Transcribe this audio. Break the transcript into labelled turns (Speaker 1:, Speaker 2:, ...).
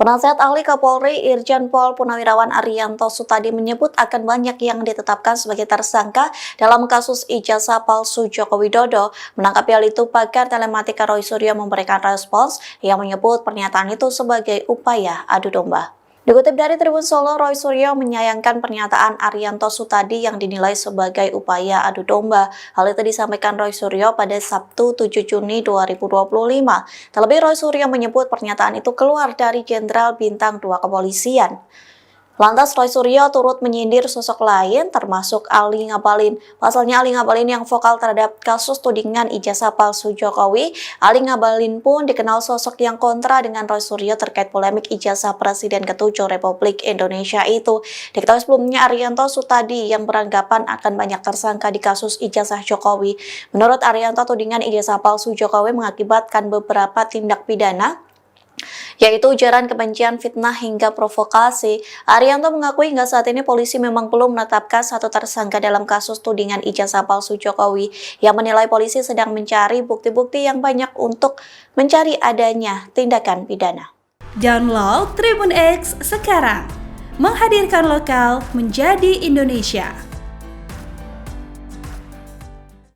Speaker 1: Penasihat Ahli Kapolri Irjen Pol Purnawirawan Ariyanto Sutadi menyebut akan banyak yang ditetapkan sebagai tersangka dalam kasus ijazah palsu Joko Widodo. Menanggapi hal itu, pakar telematika Roy Suryo memberikan respons yang menyebut pernyataan itu sebagai upaya adu domba. Dikutip dari Tribun Solo, Roy Suryo menyayangkan pernyataan Ariyanto Sutadi yang dinilai sebagai upaya adu domba. Hal itu disampaikan Roy Suryo pada Sabtu 7 Juni 2025. Terlebih, Roy Suryo menyebut pernyataan itu keluar dari Jenderal Bintang 2 Kepolisian. Lantas Roy Suryo turut menyindir sosok lain termasuk Ali Ngabalin. Pasalnya Ali Ngabalin yang vokal terhadap kasus tudingan ijazah palsu Jokowi, Ali Ngabalin pun dikenal sosok yang kontra dengan Roy Suryo terkait polemik ijazah Presiden ke-7 Republik Indonesia itu. Diketahui sebelumnya Ariyanto Sutadi yang beranggapan akan banyak tersangka di kasus ijazah Jokowi. Menurut Ariyanto, tudingan ijazah palsu Jokowi mengakibatkan beberapa tindak pidana, yaitu ujaran kebencian, fitnah, hingga provokasi. Ariyanto mengakui hingga saat ini polisi memang belum menetapkan satu tersangka dalam kasus tudingan ijazah palsu Jokowi. Yang menilai polisi sedang mencari bukti-bukti yang banyak untuk mencari adanya tindakan pidana.
Speaker 2: Download Tribun X sekarang, menghadirkan lokal menjadi Indonesia.